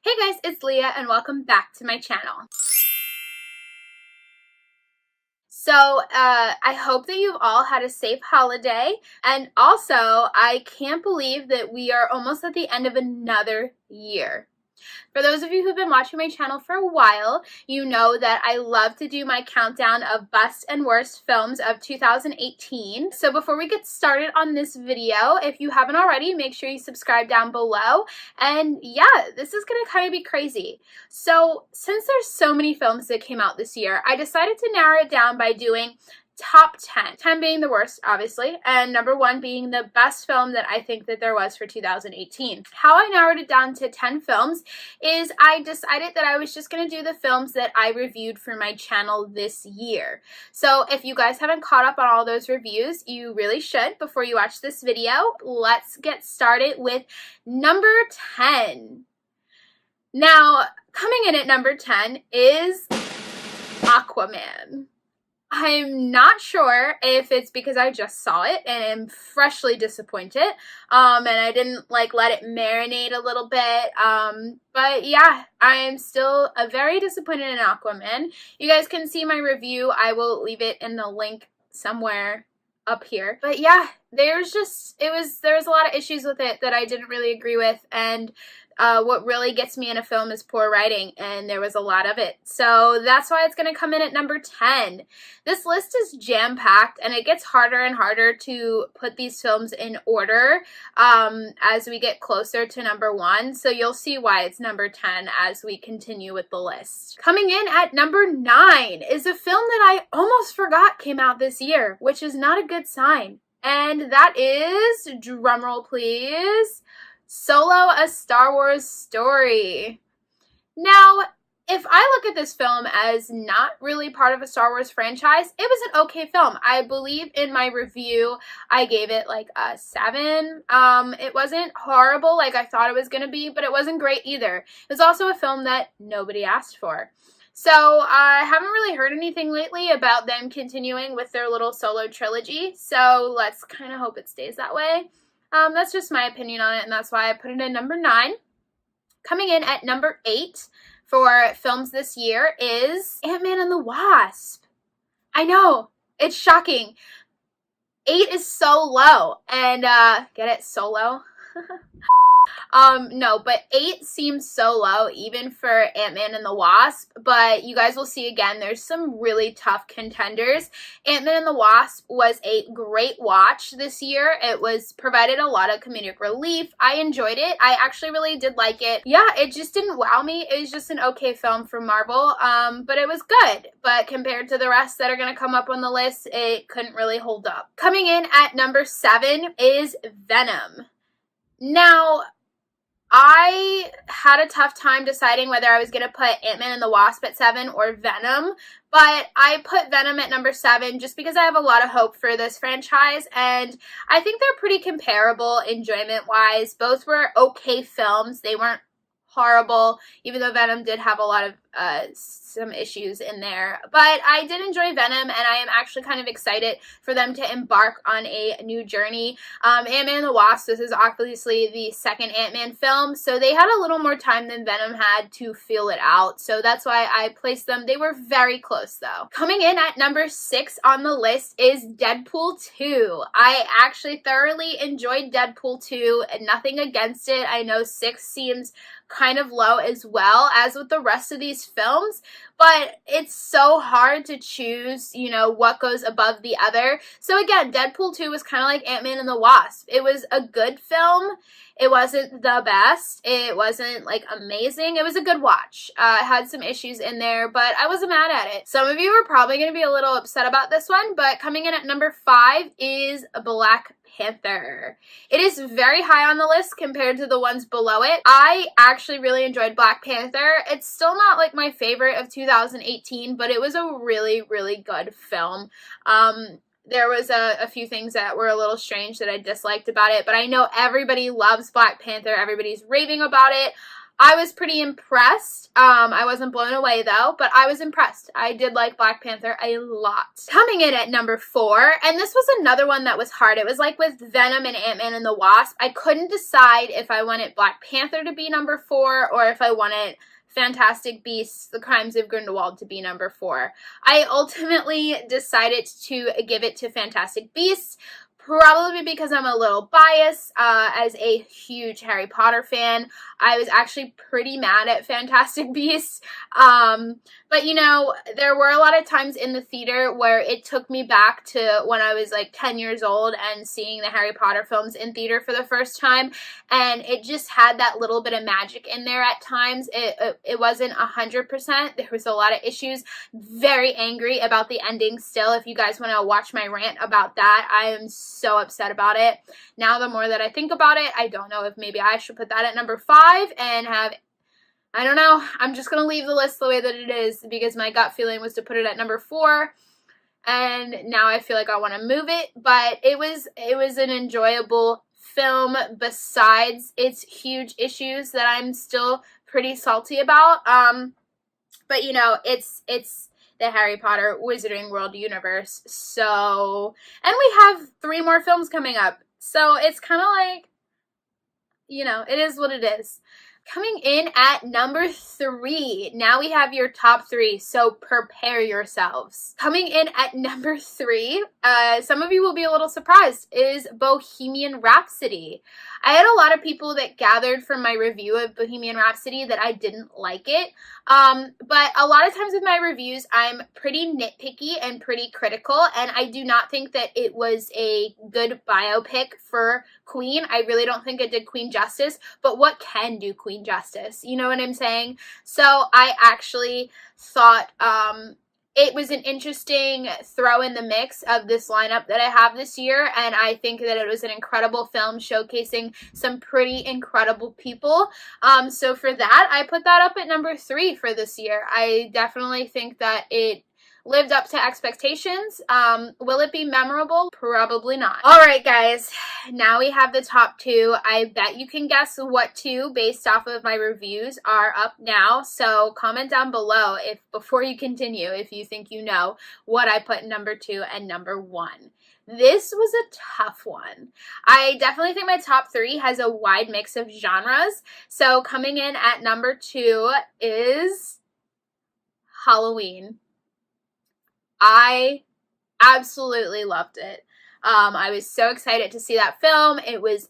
Hey guys, it's Leah and welcome back to my channel. So, I hope that you've all had a safe holiday, and also, I can't believe that we are almost at the end of another year. For those of you who've been watching my channel for a while, you know that I love to do my countdown of best and worst films of 2018. So before we get started on this video, if you haven't already, make sure you subscribe down below. And yeah, this is gonna kind of be crazy. So since there's so many films that came out this year, I decided to narrow it down by doing top 10. 10 being the worst, obviously, and number 1 being the best film that I think that there was for 2018. How I narrowed it down to 10 films is I decided that I was just going to do the films that I reviewed for my channel this year. So if you guys haven't caught up on all those reviews, you really should before you watch this video. Let's get started with number 10. Now, coming in at number 10 is Aquaman. I'm not sure if it's because I just saw it and am freshly disappointed, and I didn't let it marinate a little bit, but yeah, I am still very disappointed in Aquaman. You guys can see my review. I will leave it in the link somewhere up here. But yeah, there was a lot of issues with it that I didn't really agree with, and what really gets me in a film is poor writing, and there was a lot of it. So that's why it's going to come in at number 10. This list is jam-packed, and it gets harder and harder to put these films in order as we get closer to number 1. So you'll see why it's number 10 as we continue with the list. Coming in at number 9 is a film that I almost forgot came out this year, which is not a good sign. And that is, drumroll please, Solo: A Star Wars Story. Now, if I look at this film as not really part of a Star Wars franchise, it was an okay film. I believe in my review, I gave it a 7. It wasn't horrible like I thought it was going to be, but it wasn't great either. It was also a film that nobody asked for. So I haven't really heard anything lately about them continuing with their little solo trilogy, so let's kind of hope it stays that way. That's just my opinion on it, and that's why I put it in number 9. Coming in at number 8 for films this year is Ant-Man and the Wasp. I know, it's shocking. 8 is so low, and get it, solo? No, but 8 seems so low even for Ant-Man and the Wasp, but you guys will see again there's some really tough contenders. Ant-Man and the Wasp was a great watch this year. It provided a lot of comedic relief. I enjoyed it. I actually really did like it. Yeah, it just didn't wow me. It was just an okay film from Marvel, but it was good. But compared to the rest that are going to come up on the list, it couldn't really hold up. Coming in at number 7 is Venom. Now, I had a tough time deciding whether I was going to put Ant-Man and the Wasp at 7 or Venom, but I put Venom at number 7 just because I have a lot of hope for this franchise, and I think they're pretty comparable enjoyment-wise. Both were okay films. They weren't horrible, even though Venom did have a lot of some issues in there. But I did enjoy Venom, and I am actually kind of excited for them to embark on a new journey. Ant-Man and the Wasp, this is obviously the second Ant-Man film, so they had a little more time than Venom had to feel it out. So that's why I placed them. They were very close, though. Coming in at number 6 on the list is Deadpool 2. I actually thoroughly enjoyed Deadpool 2, and nothing against it. I know 6 seems kind of low as well as with the rest of these films, but it's so hard to choose, what goes above the other. So again, Deadpool 2 was kind of like Ant-Man and the Wasp. It was a good film. It wasn't the best. It wasn't amazing. It was a good watch. It had some issues in there, but I wasn't mad at it. Some of you are probably going to be a little upset about this one, but coming in at number 5 is Black Panther. It is very high on the list compared to the ones below it. I actually really enjoyed Black Panther. It's still not my favorite of 2018, but it was a really, really good film. There was a few things that were a little strange that I disliked about it, but I know everybody loves Black Panther. Everybody's raving about it. I was pretty impressed. I wasn't blown away though, but I was impressed. I did like Black Panther a lot. Coming in at number 4, and this was another one that was hard. It was like with Venom and Ant-Man and the Wasp. I couldn't decide if I wanted Black Panther to be number 4 or if I wanted Fantastic Beasts: The Crimes of Grindelwald to be number 4. I ultimately decided to give it to Fantastic Beasts, probably because I'm a little biased. As a huge Harry Potter fan, I was actually pretty mad at Fantastic Beasts. But you know, there were a lot of times in the theater where it took me back to when I was like 10 years old and seeing the Harry Potter films in theater for the first time, and it just had that little bit of magic in there at times. It wasn't 100%. There was a lot of issues. Very angry about the ending still. If you guys want to watch my rant about that, I am so upset about it. Now the more that I think about it, I don't know if maybe I should put that at number 5 and have, I don't know, I'm just going to leave the list the way that it is because my gut feeling was to put it at number 4, and now I feel like I want to move it. But it was an enjoyable film besides its huge issues that I'm still pretty salty about. But you know, it's the Harry Potter Wizarding World universe. So, and we have 3 more films coming up. So it's kind of like, you know, it is what it is. Coming in at number 3, now we have your top 3, so prepare yourselves. Coming in at number 3, some of you will be a little surprised, is Bohemian Rhapsody. I had a lot of people that gathered from my review of Bohemian Rhapsody that I didn't like it, but a lot of times with my reviews, I'm pretty nitpicky and pretty critical, and I do not think that it was a good biopic for Queen. I really don't think it did Queen justice, but what can do Queen justice? You know what I'm saying? So I actually thought it was an interesting throw in the mix of this lineup that I have this year, and I think that it was an incredible film showcasing some pretty incredible people. So for that, I put that up at number 3 for this year. I definitely think that it lived up to expectations. Will it be memorable? Probably not. Alright guys, now we have the top 2. I bet you can guess what 2 based off of my reviews are up now. So comment down below before you continue if you think you know what I put number 2 and number 1. This was a tough one. I definitely think my top 3 has a wide mix of genres. So coming in at number 2 is Halloween. I absolutely loved it. I was so excited to see that film. It was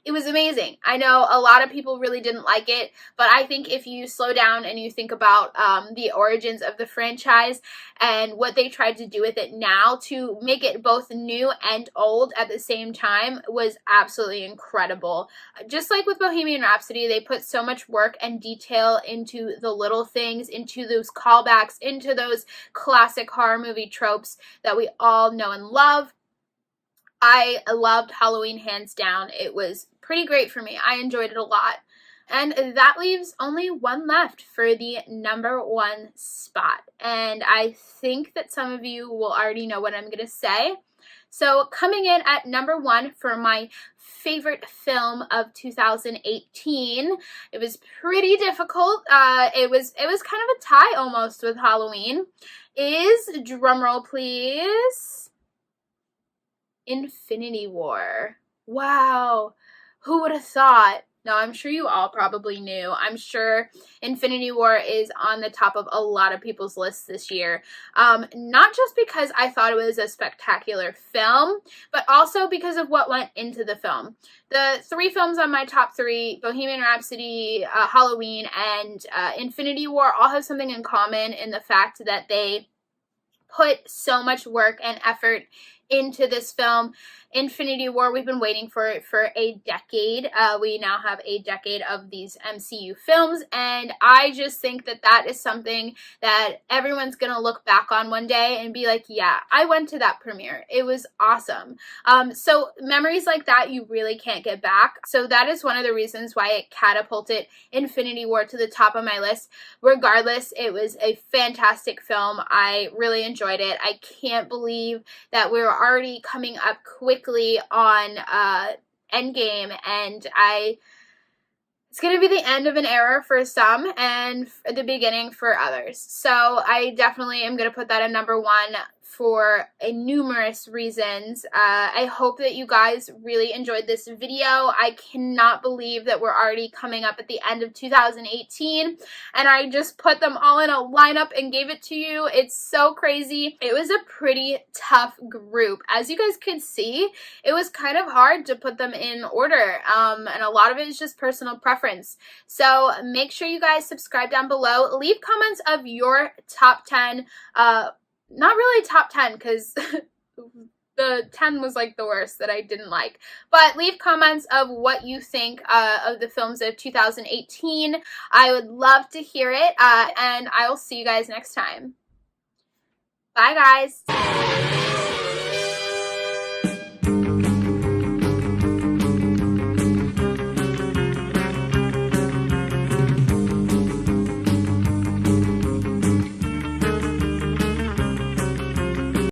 amazing. I know a lot of people really didn't like it, but I think if you slow down and you think about the origins of the franchise and what they tried to do with it now to make it both new and old at the same time was absolutely incredible. Just like with Bohemian Rhapsody, they put so much work and detail into the little things, into those callbacks, into those classic horror movie tropes that we all know and love. I loved Halloween hands down. It was pretty great for me. I enjoyed it a lot. And that leaves only one left for the number 1 spot. And I think that some of you will already know what I'm going to say. So coming in at number 1 for my favorite film of 2018, it was pretty difficult. It was kind of a tie almost with Halloween, is, drumroll please, Infinity War. Wow. Who would have thought? No, I'm sure you all probably knew. I'm sure Infinity War is on the top of a lot of people's lists this year. Not just because I thought it was a spectacular film, but also because of what went into the film. The 3 films on my top 3, Bohemian Rhapsody, Halloween, and Infinity War, all have something in common in the fact that they put so much work and effort into this film. Infinity War, we've been waiting for it for a decade. We now have a decade of these MCU films, and I just think that that is something that everyone's gonna look back on one day and be like, yeah, I went to that premiere. It was awesome. So memories like that you really can't get back. So that is one of the reasons why it catapulted Infinity War to the top of my list. Regardless, it was a fantastic film. I really enjoyed it. I can't believe that we're already coming up quickly on Endgame, and It's going to be the end of an era for some and the beginning for others. So I definitely am going to put that at number 1 for numerous reasons. I hope that you guys really enjoyed this video. I cannot believe that we're already coming up at the end of 2018 and I just put them all in a lineup and gave it to you. It's so crazy. It was a pretty tough group. As you guys could see, it was kind of hard to put them in order, and a lot of it is just personal preference. So make sure you guys subscribe down below. Leave comments of your top 10, not really top 10 because the 10 was like the worst that I didn't like. But leave comments of what you think of the films of 2018. I would love to hear it, and I will see you guys next time. Bye, guys.